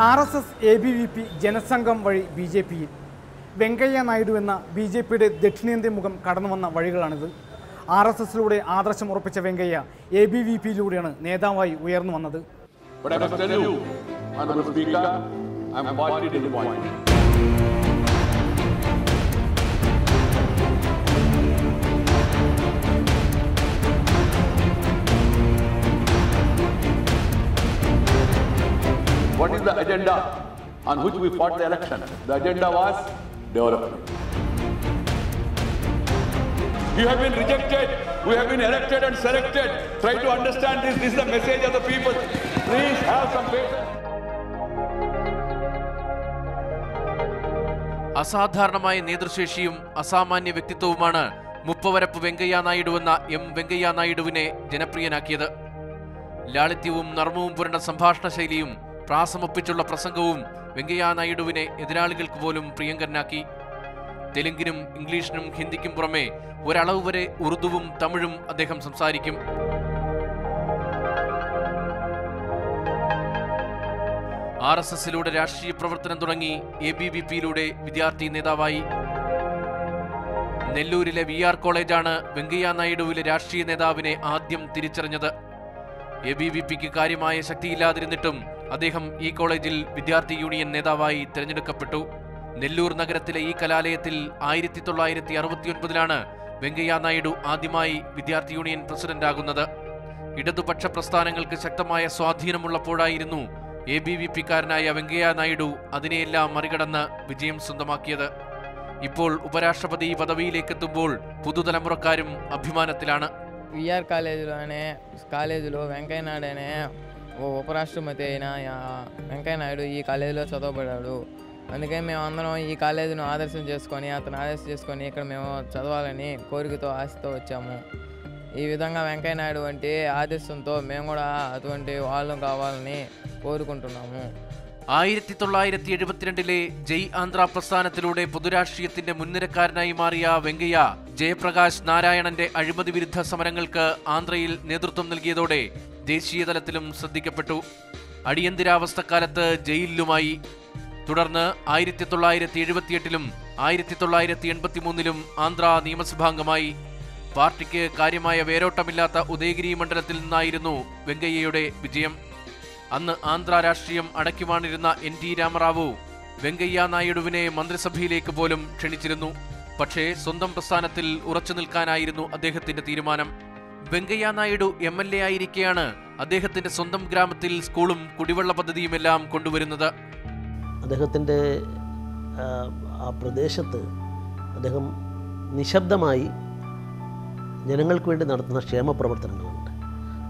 RSS ABVP ജനസംഘം വഴി BJPയിൽ വെങ്കയ്യ നായിഡു എന്ന BJPയുടെ ദക്ഷിണേന്ത്യൻ മുഖം കടന്നു വന്ന വഴികളാണിത്. RSSലൂടെ ആദർശം ഉറപ്പിച്ച വെങ്കയ്യ ABVPയിലൂടെയാണ് നേതാവായി ഉയർന്നു വന്നത്. What is the agenda on which we fought the election? The agenda was development. You have been rejected. We have been elected and selected. Try to understand this. This is the message of the people. Please have some patience. അസാധാരണമായ നേതൃശേഷിയും അസാമാന്യ വ്യക്തിത്വവുമാണ് മുപ്പവരപ്പ് വെങ്കയ്യ നായിഡു എന്ന വെങ്കയ്യ നായിഡുവിനെ ജനപ്രിയനാക്കിയത്. ലാളിത്യവും നർമ്മവും പുരണ്ട സംഭാഷണ ശൈലിയും പ്രാസമൊപ്പിച്ചുള്ള പ്രസംഗവും വെങ്കയ്യ നായിഡുവിനെ എതിരാളികൾക്ക് പോലും പ്രിയങ്കരനാക്കി. തെലുങ്കിനും ഇംഗ്ലീഷിനും ഹിന്ദിക്കും പുറമെ ഒരളവ് വരെ ഉറുദുവും തമിഴും അദ്ദേഹം സംസാരിക്കും. RSSലൂടെ രാഷ്ട്രീയ പ്രവർത്തനം തുടങ്ങി ABVPയിലൂടെ വിദ്യാർത്ഥി നേതാവായി. നെല്ലൂരിലെ VR കോളേജാണ് വെങ്കയ്യ നായിഡുവിലെ രാഷ്ട്രീയ നേതാവിനെ ആദ്യം തിരിച്ചറിഞ്ഞത്. ABVPക്ക് കാര്യമായ ശക്തിയില്ലാതിരുന്നിട്ടും അദ്ദേഹം ഈ കോളേജിൽ വിദ്യാർത്ഥി യൂണിയൻ നേതാവായി തിരഞ്ഞെടുക്കപ്പെട്ടു. നെല്ലൂർ നഗരത്തിലെ ഈ കലാലയത്തിൽ 1969 വെങ്കയ്യ നായിഡു ആദ്യമായി വിദ്യാർത്ഥി യൂണിയൻ പ്രസിഡന്റാകുന്നത്. ഇടതുപക്ഷ പ്രസ്ഥാനങ്ങൾക്ക് ശക്തമായ സ്വാധീനമുള്ളപ്പോഴായിരുന്നു ABVPക്കാരനായ വെങ്കയ്യ നായിഡു അതിനെയെല്ലാം മറികടന്ന് വിജയം സ്വന്തമാക്കിയത്. ഇപ്പോൾ ഉപരാഷ്ട്രപതി പദവിയിലേക്കെത്തുമ്പോൾ പുതുതലമുറക്കാരും അഭിമാനത്തിലാണ്. VR కాలేజీలో వెంకయ్య నాయుడు అనే ఉపరాష్ట్రపతి అయిన వెంకయ్య నాయుడు ఈ కాలేజీలో చదవబడ్డాడు. అందుకే మేము అందరం ఈ కాలేజీని ఆదర్శం చేసుకొని ఇక్కడ మేము చదవాలని కోరికతో ఆశతో వచ్చాము. ఈ విధంగా వెంకయ్య నాయుడు వంటి ఆదర్శంతో మేము కూడా అటువంటి వాళ్ళు కావాలని కోరుకుంటున్నాము. 1972 ജയ് ആന്ധ്ര പ്രസ്ഥാനത്തിലൂടെ പൊതുരാഷ്ട്രീയത്തിന്റെ മുൻനിരക്കാരനായി മാറിയ വെങ്കയ്യ ജയപ്രകാശ് നാരായണന്റെ അഴിമതി വിരുദ്ധ സമരങ്ങൾക്ക് ആന്ധ്രയിൽ നേതൃത്വം നൽകിയതോടെ ദേശീയ തലത്തിലും ശ്രദ്ധിക്കപ്പെട്ടു. അടിയന്തരാവസ്ഥക്കാലത്ത് ജയിലിലുമായി. തുടർന്ന് 1978 1983 ആന്ധ്ര നിയമസഭാംഗമായി. പാർട്ടിക്ക് കാര്യമായ വേരോട്ടമില്ലാത്ത ഉദയഗിരി മണ്ഡലത്തിൽ നിന്നായിരുന്നു വെങ്കയ്യയുടെ വിജയം. അന്ന് ആന്ധ്ര രാഷ്ട്രീയം അടക്കിവാണിരുന്ന NT രാമറാവു വെങ്കയ്യ നായിഡുവിനെ മന്ത്രിസഭയിലേക്ക് പോലും ക്ഷണിച്ചിരുന്നു. പക്ഷേ സ്വന്തം പ്രസ്ഥാനത്തിൽ ഉറച്ചു നിൽക്കാനായിരുന്നു അദ്ദേഹത്തിന്റെ തീരുമാനം. വെങ്കയ്യ നായിഡു MLA ആയിരിക്കെയാണ് അദ്ദേഹത്തിന്റെ സ്വന്തം ഗ്രാമത്തിൽ സ്കൂളും കുടിവെള്ള പദ്ധതിയുമെല്ലാം കൊണ്ടുവരുന്നത്. അദ്ദേഹത്തിൻ്റെ ആ പ്രദേശത്ത് അദ്ദേഹം നിശബ്ദമായി ജനങ്ങൾക്ക് വേണ്ടി നടത്തുന്ന ക്ഷേമ പ്രവർത്തനങ്ങളുണ്ട്.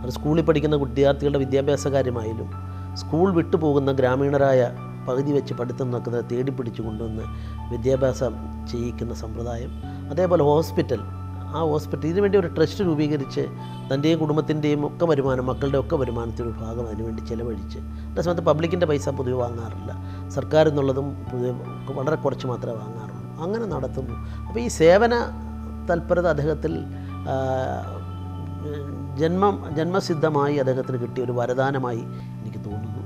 അത് സ്കൂളിൽ പഠിക്കുന്ന വിദ്യാർത്ഥികളുടെ വിദ്യാഭ്യാസ കാര്യമായാലും സ്കൂൾ വിട്ടുപോകുന്ന ഗ്രാമീണരായ പകുതി വെച്ച് പഠിത്തം നടക്കുന്നത് തേടിപ്പിടിച്ചു കൊണ്ടുവന്ന് വിദ്യാഭ്യാസം ചെയ്യിക്കുന്ന സമ്പ്രദായം. അതേപോലെ ഹോസ്പിറ്റൽ ഇതിനുവേണ്ടി ഒരു ട്രസ്റ്റ് രൂപീകരിച്ച് തൻ്റെയും കുടുംബത്തിൻ്റെയും ഒക്കെ വരുമാനം, മക്കളുടെ ഒക്കെ വരുമാനത്തിൻ്റെ ഒരു ഭാഗം അതിനുവേണ്ടി ചിലവഴിച്ച്, അതേ സമയത്ത് പബ്ലിക്കിൻ്റെ പൈസ പൊതുവെ വാങ്ങാറില്ല, സർക്കാർ എന്നുള്ളതും പൊതുവെ വളരെ കുറച്ച് മാത്രമേ വാങ്ങാറുള്ളൂ. അങ്ങനെ നടത്തുന്നു. അപ്പോൾ ഈ സേവന തൽപരത അദ്ദേഹത്തിൽ ജന്മസിദ്ധമായി അദ്ദേഹത്തിന് കിട്ടിയ ഒരു വരദാനമായി എനിക്ക് തോന്നുന്നു.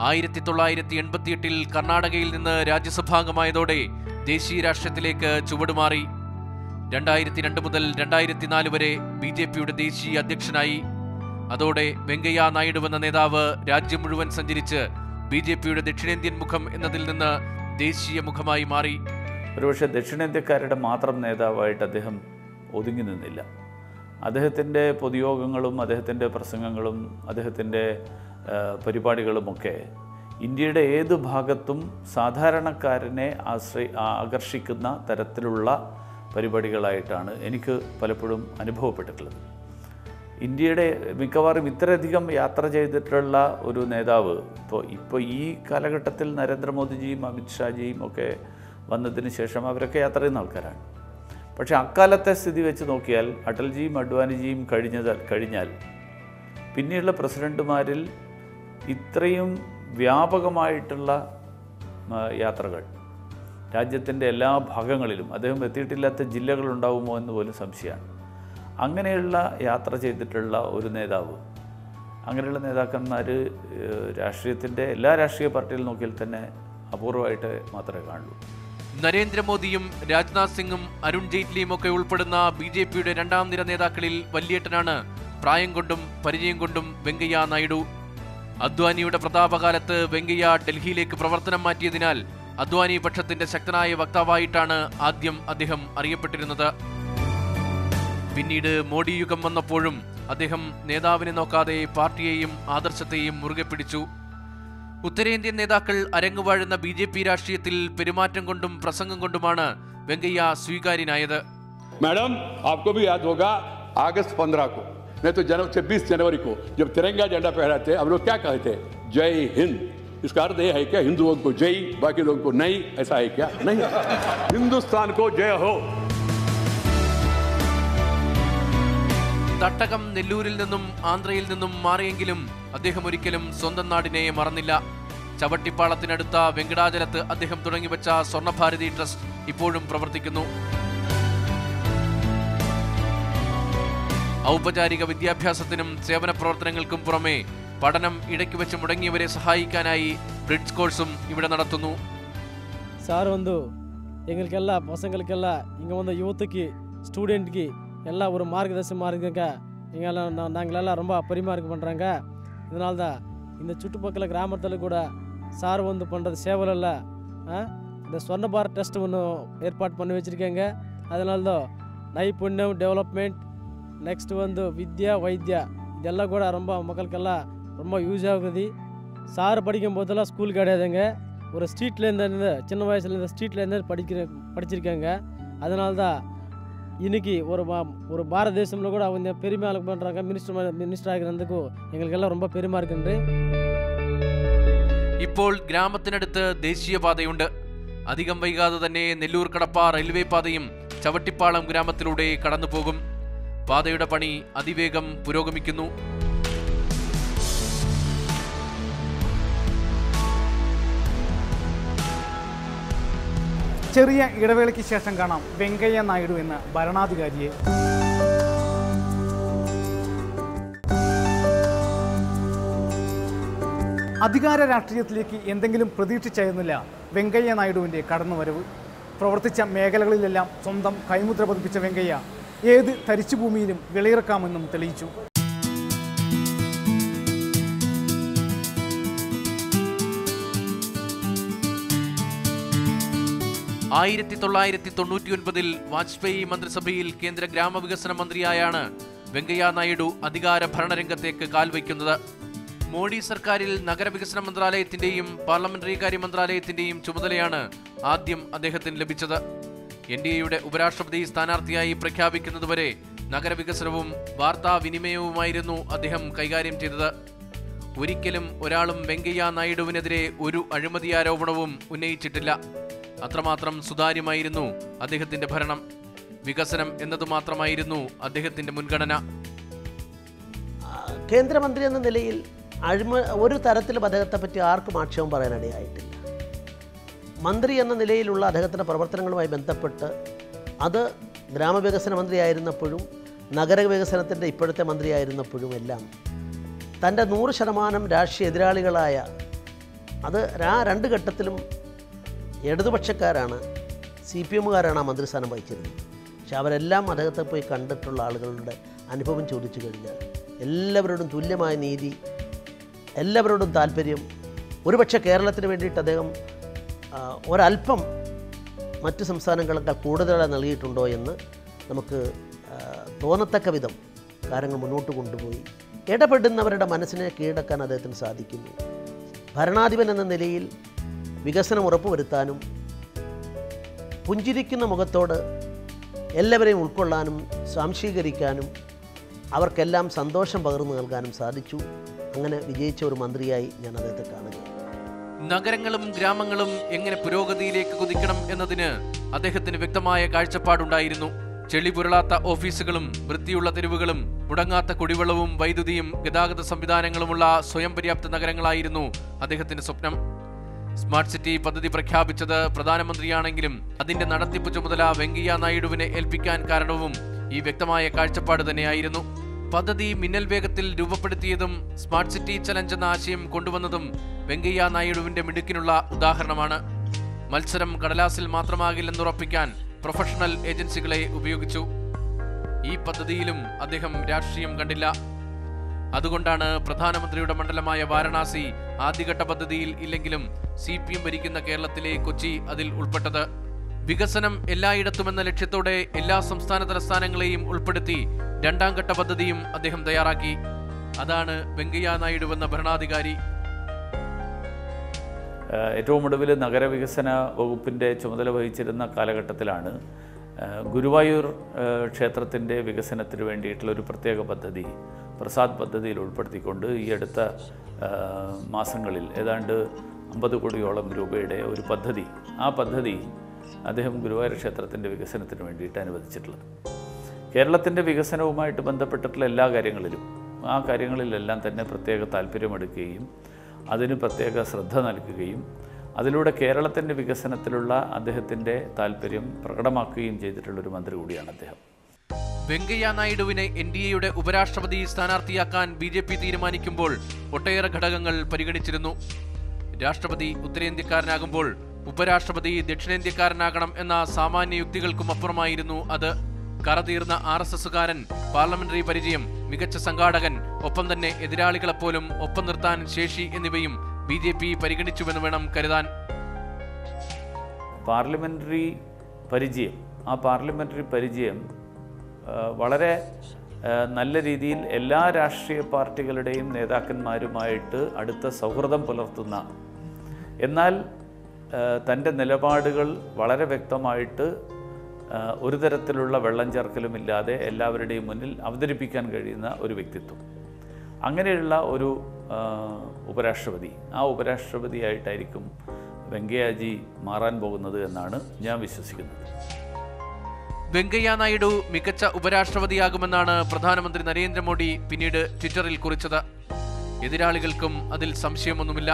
1988 കർണാടകയിൽ നിന്ന് രാജ്യസഭാംഗമായതോടെ ദേശീയ രാഷ്ട്രീയത്തിലേക്ക് ചുവടുമാറി. 2002 മുതൽ 2004 വരെ BJPയുടെ ദേശീയ അധ്യക്ഷനായി. അതോടെ വെങ്കയ്യ നായിഡു എന്ന നേതാവ് രാജ്യം മുഴുവൻ സഞ്ചരിച്ച് BJPയുടെ ദക്ഷിണേന്ത്യൻ മുഖം എന്നതിൽ നിന്ന് ദേശീയ മുഖമായി മാറി. ഒരുപക്ഷെ ദക്ഷിണേന്ത്യക്കാരുടെ മാത്രം നേതാവായിട്ട് അദ്ദേഹം ഒതുങ്ങി നിന്നില്ല. അദ്ദേഹത്തിൻ്റെ പൊതുയോഗങ്ങളും അദ്ദേഹത്തിൻ്റെ പ്രസംഗങ്ങളും അദ്ദേഹത്തിൻ്റെ പരിപാടികളുമൊക്കെ ഇന്ത്യയുടെ ഏത് ഭാഗത്തും സാധാരണക്കാരനെ ആകർഷിക്കുന്ന തരത്തിലുള്ള പരിപാടികളായിട്ടാണ് എനിക്ക് പലപ്പോഴും അനുഭവപ്പെട്ടിട്ടുള്ളത്. ഇന്ത്യയുടെ മിക്കവാറും ഇത്രയധികം യാത്ര ചെയ്തിട്ടുള്ള ഒരു നേതാവ് ഇപ്പോൾ ഈ കാലഘട്ടത്തിൽ നരേന്ദ്രമോദിജിയും അമിത്ഷാജിയും ഒക്കെ വന്നതിന് ശേഷം അവരൊക്കെ യാത്ര ചെയ്യുന്ന ആൾക്കാരാണ്. പക്ഷേ അക്കാലത്തെ സ്ഥിതി വെച്ച് നോക്കിയാൽ അടൽജിയും അഡ്വാനിജിയും കഴിഞ്ഞാൽ പിന്നെയുള്ള പ്രസിഡന്റുമാരിൽ ഇത്രയും വ്യാപകമായിട്ടുള്ള യാത്രകൾ രാജ്യത്തിൻ്റെ എല്ലാ ഭാഗങ്ങളിലും അദ്ദേഹം എത്തിയിട്ടില്ലാത്ത ജില്ലകളുണ്ടാവുമോ എന്ന് പോലും സംശയമാണ്. അങ്ങനെയുള്ള യാത്ര ചെയ്തിട്ടുള്ള ഒരു നേതാവ് അങ്ങനെയുള്ള നേതാക്കന്മാർ രാഷ്ട്രീയത്തിൻ്റെ എല്ലാ രാഷ്ട്രീയ പാർട്ടിയിൽ നോക്കിയാൽ തന്നെ അപൂർവമായിട്ട് മാത്രമേ കാണുള്ളൂ. നരേന്ദ്രമോദിയും രാജ്നാഥ് സിംഗും അരുൺ ജെയ്റ്റ്ലിയും ഒക്കെ ഉൾപ്പെടുന്ന BJPയുടെ രണ്ടാം നിര നേതാക്കളിൽ വലിയേട്ടനാണ് പ്രായം കൊണ്ടും പരിചയം കൊണ്ടും വെങ്കയ്യ നായിഡു. അദ്വാനിയുടെ പ്രതാപകാലത്ത് വെങ്കയ്യ ഡൽഹിയിലേക്ക് പ്രവർത്തനം മാറ്റിയതിനാൽ അദ്വാനി പക്ഷത്തിന്റെ ശക്തനായ വക്താവായിട്ടാണ് ആദ്യം അദ്ദേഹം അറിയപ്പെട്ടിരുന്നത്. പിന്നീട് മോഡി യുഗം വന്നപ്പോഴും അദ്ദേഹം നേതാവിനെ നോക്കാതെ പാർട്ടിയെയും ആദർശത്തെയും മുറുകെ പിടിച്ചു. ഉത്തരേന്ത്യൻ നേതാക്കൾ അരങ്ങുവാഴുന്ന BJP രാഷ്ട്രീയത്തിൽ പെരുമാറ്റം കൊണ്ടും പ്രസംഗം കൊണ്ടുമാണ് വെങ്കയ്യ സ്വീകാര്യനായത്. मैडम आपको भी याद होगा अगस्त 15 को नहीं तो 26 जनवरी को जब तिरंगा झंडा फहराते हम लोग क्या कहते थे? जय हिंद. इसका अर्थ यह है क्या हिंदुओं को जय, बाकी लोगों को नहीं? ऐसा है क्या? नहीं. हिंदुस्तान को जय हो. തട്ടകം നെല്ലൂരിൽ നിന്നും ആന്ധ്രയിൽ നിന്നും മാറിയെങ്കിലും അദ്ദേഹം ഒരിക്കലും സ്വന്തം നാടിനെ മറന്നില്ല. ചവട്ടിപ്പാളത്തിനടുത്ത വെങ്കടാചലത്ത് അദ്ദേഹം തുടങ്ങിവെച്ച സ്വർണ്ണഭാരതി ട്രസ്റ്റ് ഇപ്പോഴും പ്രവർത്തിക്കുന്നു. ഔപചാരിക വിദ്യാഭ്യാസത്തിനും സേവന പ്രവർത്തനങ്ങൾക്കും പുറമെ പഠനം ഇടയ്ക്ക് വെച്ച് മുടങ്ങിയവരെ സഹായിക്കാനായി ബ്രിഡ്ജ് കോഴ്സും ഇവിടെ നടത്തുന്നു. சார் எங்களுக்கெல்லாம் பசங்களுக்கெல்லாம் இங்கே யூத்துக்கு ஸ்டூடெண்ட்டுக்கு எல்லாம் ஒரு மார்க்கதர்சனமாக இருக்குங்க. எங்கெல்லாம் நாங்களெல்லாம் ரொம்ப பரிமாறிக்க பண்ணுறாங்க. இதனால தான் இந்த சுற்றுப்பக்கல கிராமத்தில் கூட சார் பண்ணுறது சேவலெல்லாம் இந்த ஸ்வர்ண பாரத் டெஸ்ட் ஒன்று ஏற்பாடு பண்ணி வச்சுருக்கேங்க. அதனால தான் நைபுண்யம் டெவலப்மெண்ட் நெக்ஸ்ட் வித்யா வைத்தியா இதெல்லாம் கூட ரொம்ப மக்களுக்கெல்லாம் ரொம்ப யூஸ் ஆகுது. சார் படிக்கும் போதெல்லாம் ஸ்கூல் கிடையாதுங்க. ஒரு ஸ்ட்ரீட்லேருந்து சின்ன வயசுலேருந்து ஸ்ட்ரீட்லேருந்து படிச்சிருக்காங்க. அதனால தான் இன்னைக்கு ஒரு பாரத தேசம்ல கூட அவங்க பெருமை பண்ணுறாங்க. மினிസ്റ്റർ ആകുന്നതുக்கு എങ്ങൾക്കെല്ലാം ரொம்ப പെരുമ இருக்குണ്ട്. ഇപ്പോൾ ഗ്രാമത്തിനടുത്ത് ദേശീയപാതയുണ്ട്. അധികം വൈകാതെ തന്നെ നെല്ലൂർ കടപ്പ റെയിൽവേ പാതയും ചവട്ടിപ്പാളം ഗ്രാമത്തിലൂടെ കടന്നുപോകും. പാതയുടെ പണി അതിവേഗം പുരോഗമിക്കുന്നു. ചെറിയ ഇടവേളയ്ക്ക് ശേഷം കാണാം വെങ്കയ്യ നായിഡു എന്ന ഭരണാധികാരിയെ. അധികാര രാഷ്ട്രീയത്തിലേക്ക് എന്തെങ്കിലും പ്രതീക്ഷിച്ചായിരുന്നില്ല വെങ്കയ്യ നായിഡുവിൻ്റെ കടന്നുവരവ്. പ്രവർത്തിച്ച മേഖലകളിലെല്ലാം സ്വന്തം കൈമുദ്ര പതിപ്പിച്ച വെങ്കയ്യ ഏത് തരിച്ചുഭൂമിയിലും വിളയിറക്കാമെന്നും തെളിയിച്ചു. 1999 വാജ്പേയി മന്ത്രിസഭയിൽ കേന്ദ്ര ഗ്രാമവികസന മന്ത്രിയായാണ് വെങ്കയ്യ നായിഡു അധികാര ഭരണരംഗത്തേക്ക് കാൽവയ്ക്കുന്നത്. മോഡി സർക്കാരിൽ നഗരവികസന മന്ത്രാലയത്തിന്റെയും പാർലമെന്ററി കാര്യ മന്ത്രാലയത്തിന്റെയും ചുമതലയാണ് ആദ്യം അദ്ദേഹത്തിന് ലഭിച്ചത്. NDAയുടെ ഉപരാഷ്ട്രപതി സ്ഥാനാർത്ഥിയായി പ്രഖ്യാപിക്കുന്നതുവരെ നഗരവികസനവും വാർത്താവിനിമയവുമായിരുന്നു അദ്ദേഹം കൈകാര്യം ചെയ്തത്. ഒരിക്കലും ഒരാളും വെങ്കയ്യ നായിഡുവിനെതിരെ ഒരു അഴിമതി ആരോപണവും ഉന്നയിച്ചിട്ടില്ല. അത്രമാത്രം സുതാര്യമായിരുന്നു അദ്ദേഹത്തിന്റെ ഭരണം. വികസനം എന്നതുമാത്രമായിരുന്നു അദ്ദേഹത്തിന്റെ മുൻഗണന. കേന്ദ്രമന്ത്രി എന്ന നിലയിൽ ഒരു തരത്തിലും അദ്ദേഹത്തെ പറ്റി ആർക്കും ആക്ഷേപം പറയാനിടയായിട്ടില്ല. മന്ത്രി എന്ന നിലയിലുള്ള അദ്ദേഹത്തിൻ്റെ പ്രവർത്തനങ്ങളുമായി ബന്ധപ്പെട്ട് അത് ഗ്രാമവികസന മന്ത്രിയായിരുന്നപ്പോഴും നഗരവികസനത്തിൻ്റെ ഇപ്പോഴത്തെ മന്ത്രിയായിരുന്നപ്പോഴും എല്ലാം തൻ്റെ 100% രാഷ്ട്രീയ എതിരാളികളായ അത് രണ്ട് ഘട്ടത്തിലും ഇടതുപക്ഷക്കാരാണ്, CPMകാരാണ് ആ മന്ത്രിസ്ഥാനം വഹിച്ചിരുന്നത്. പക്ഷെ അവരെല്ലാം അദ്ദേഹത്തെ പോയി കണ്ടിട്ടുള്ള ആളുകളുടെ അനുഭവം ചോദിച്ചു കഴിഞ്ഞാൽ എല്ലാവരോടും തുല്യമായ നീതി, എല്ലാവരോടും താല്പര്യം, ഒരുപക്ഷെ കേരളത്തിന് വേണ്ടിയിട്ട് അദ്ദേഹം ഒരല്പം മറ്റ് സംസ്ഥാനങ്ങളെക്കാൾ കൂടുതലായി നൽകിയിട്ടുണ്ടോ എന്ന് നമുക്ക് തോന്നത്തക്ക വിധം കാര്യങ്ങൾ മുന്നോട്ട് കൊണ്ടുപോയി ഇടപെടുന്നവരുടെ മനസ്സിനെ കീഴടക്കാൻ അദ്ദേഹത്തിന് സാധിക്കുന്നു. ഭരണാധിപൻ എന്ന നിലയിൽ വികസനം ഉറപ്പുവരുത്താനും പുഞ്ചിരിക്കുന്ന മുഖത്തോട് എല്ലാവരെയും ഉൾക്കൊള്ളാനും സ്വാംശീകരിക്കാനും അവർക്കെല്ലാം സന്തോഷം പകർന്നു നൽകാനും സാധിച്ചു. അങ്ങനെ വിജയിച്ച ഒരു മന്ത്രിയായി ഞാൻ അദ്ദേഹത്തെ കാണുകയാണ്. നഗരങ്ങളും ഗ്രാമങ്ങളും എങ്ങനെ പുരോഗതിയിലേക്ക് കുതിക്കണം എന്നതിന് അദ്ദേഹത്തിന് വ്യക്തമായ കാഴ്ചപ്പാടുണ്ടായിരുന്നു. ചെളി പുരളാത്ത ഓഫീസുകളും വൃത്തിയുള്ള തെരുവുകളും മുടങ്ങാത്ത കുടിവെള്ളവും വൈദ്യുതിയും ഗതാഗത സംവിധാനങ്ങളുമുള്ള സ്വയം പര്യാപ്ത നഗരങ്ങളായിരുന്നു അദ്ദേഹത്തിന്റെ സ്വപ്നം. സ്മാർട്ട് സിറ്റി പദ്ധതി പ്രഖ്യാപിച്ചത് പ്രധാനമന്ത്രിയാണെങ്കിലും അതിന്റെ നടത്തിപ്പ് ചുമതല വെങ്കയ്യ നായിഡുവിനെ ഏൽപ്പിക്കാൻ കാരണവും ഈ വ്യക്തമായ കാഴ്ചപ്പാട് തന്നെയായിരുന്നു. പദ്ധതി മിന്നൽ വേഗത്തിൽ രൂപപ്പെടുത്തിയതും സ്മാർട്ട് സിറ്റി ചലഞ്ച് എന്ന ആശയം കൊണ്ടുവന്നതും വെങ്കയ്യ നായിഡുവിന്റെ മിടുക്കിനുള്ള ഉദാഹരണമാണ്. മത്സരം കടലാസിൽ മാത്രമാകില്ലെന്നുറപ്പിക്കാൻ പ്രൊഫഷണൽ ഏജൻസികളെ ഉപയോഗിച്ചു. ഈ പദ്ധതിയിലും അദ്ദേഹം രാഷ്ട്രീയം കണ്ടില്ല. അതുകൊണ്ടാണ് പ്രധാനമന്ത്രിയുടെ മണ്ഡലമായ വാരണാസി ആദ്യഘട്ട പദ്ധതിയിൽ ഇല്ലെങ്കിലും CPM ഭരിക്കുന്ന കേരളത്തിലെ കൊച്ചി അതിൽ ഉൾപ്പെട്ടത്. വികസനം എല്ലായിടത്തുമെന്ന ലക്ഷ്യത്തോടെ എല്ലാ സംസ്ഥാന തലസ്ഥാനങ്ങളെയും ഉൾപ്പെടുത്തി രണ്ടാം ഘട്ട പദ്ധതിയും അദ്ദേഹം തയ്യാറാക്കി. അതാണ് വെങ്കയ്യ നായിഡു എന്ന ഭരണാധികാരി. ഏറ്റവും ഒടുവിൽ നഗരവികസന വകുപ്പിൻ്റെ ചുമതല വഹിച്ചിരുന്ന കാലഘട്ടത്തിലാണ് ഗുരുവായൂർ ക്ഷേത്രത്തിൻ്റെ വികസനത്തിന് വേണ്ടിയിട്ടുള്ള ഒരു പ്രത്യേക പദ്ധതി പ്രസാദ് പദ്ധതിയിൽ ഉൾപ്പെടുത്തിക്കൊണ്ട് ഈ അടുത്ത മാസങ്ങളിൽ ഏതാണ്ട് 50 കോടിയോളം രൂപയുടെ ഒരു പദ്ധതി, ആ പദ്ധതി അദ്ദേഹം ഗുരുവായൂർ ക്ഷേത്രത്തിൻ്റെ വികസനത്തിന് വേണ്ടിയിട്ട് അനുവദിച്ചിട്ടുള്ളത്. കേരളത്തിൻ്റെ വികസനവുമായിട്ട് ബന്ധപ്പെട്ടിട്ടുള്ള എല്ലാ കാര്യങ്ങളിലും ആ കാര്യങ്ങളിലെല്ലാം തന്നെ പ്രത്യേക താല്പര്യമെടുക്കുകയും അതിന് പ്രത്യേക ശ്രദ്ധ നൽകുകയും അതിലൂടെ കേരളത്തിൻ്റെ വികസനത്തിലുള്ള അദ്ദേഹത്തിൻ്റെ താല്പര്യം പ്രകടമാക്കുകയും ചെയ്തിട്ടുള്ളൊരു മന്ത്രി കൂടിയാണ് അദ്ദേഹം. വെങ്കയ്യ നായിഡുവിനെ NDAയുടെ ഉപരാഷ്ട്രപതി സ്ഥാനാർത്ഥിയാക്കാൻ BJP തീരുമാനിക്കുമ്പോൾ ഒട്ടേറെ ഘടകങ്ങൾ പരിഗണിച്ചിരുന്നു. രാഷ്ട്രപതി ഉത്തരേന്ത്യക്കാരനാകുമ്പോൾ ഉപരാഷ്ട്രപതി ദക്ഷിണേന്ത്യക്കാരനാകണം എന്ന സാമാന്യ യുക്തികൾക്കും അപ്പുറമായിരുന്നു അത്. കറതീർന്ന RSSകാരൻ, പാർലമെന്ററി പരിചയം, മികച്ച സംഘാടകൻ, ഒപ്പം തന്നെ എതിരാളികളെപ്പോലും ഒപ്പം നിർത്താൻ ശേഷി എന്നിവയും BJP പരിഗണിച്ചുവെന്ന് വേണം കരുതാൻ. പാർലമെന്ററി പരിചയം വളരെ നല്ല രീതിയിൽ എല്ലാ രാഷ്ട്രീയ പാർട്ടികളുടെയും നേതാക്കന്മാരുമായിട്ട് അടുത്ത സൗഹൃദം പുലർത്തുന്ന, എന്നാൽ തൻ്റെ നിലപാടുകൾ വളരെ വ്യക്തമായിട്ട് ഒരു തരത്തിലുള്ള വെള്ളം ചേർക്കലുമില്ലാതെ എല്ലാവരുടെയും മുന്നിൽ അവതരിപ്പിക്കാൻ കഴിയുന്ന ഒരു വ്യക്തിത്വം. അങ്ങനെയുള്ള ഒരു ഉപരാഷ്ട്രപതി, ആ ഉപരാഷ്ട്രപതിയായിട്ടായിരിക്കും വെങ്കയ്യജി മാറാൻ പോകുന്നത് എന്നാണ് ഞാൻ വിശ്വസിക്കുന്നത്. വെങ്കയ്യ നായിഡു മികച്ച ഉപരാഷ്ട്രപതിയാകുമെന്നാണ് പ്രധാനമന്ത്രി നരേന്ദ്രമോദി പിന്നീട് ട്വിറ്ററിൽ കുറിച്ചത്. എതിരാളികൾക്കും അതിൽ സംശയമൊന്നുമില്ല.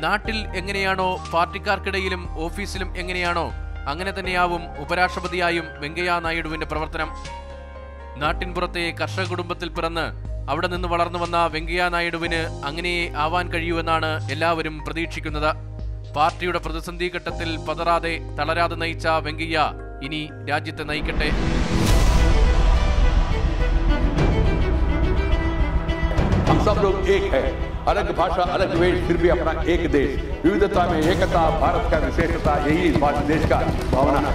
നാട്ടിൽ എങ്ങനെയാണോ പാർട്ടിക്കാർക്കിടയിലും ഓഫീസിലും എങ്ങനെയാണോ അങ്ങനെ തന്നെയാവും ഉപരാഷ്ട്രപതിയായും വെങ്കയ്യ നായിഡുവിന്റെ പ്രവർത്തനം. നാട്ടിൻപുറത്തെ കർഷക കുടുംബത്തിൽ പിറന്ന് അവിടെ നിന്ന് വളർന്നു വന്ന വെങ്കയ്യ നായിഡുവിന് അങ്ങനെയേ ആവാൻ കഴിയൂവെന്നാണ് എല്ലാവരും പ്രതീക്ഷിക്കുന്നത്. പാർട്ടിയുടെ പ്രതിസന്ധി ഘട്ടത്തിൽ പതറാതെ തളരാതെ നയിച്ച വെങ്കയ്യ ഇനി രാജ്യത്തെ നയിക്കട്ടെ. हम सब लोग एक है, अलग भाषा अलग वेश फिर भी अपना एक देश, विविधता में एकता भारत का विशेषता, यही इस देश का भावना है.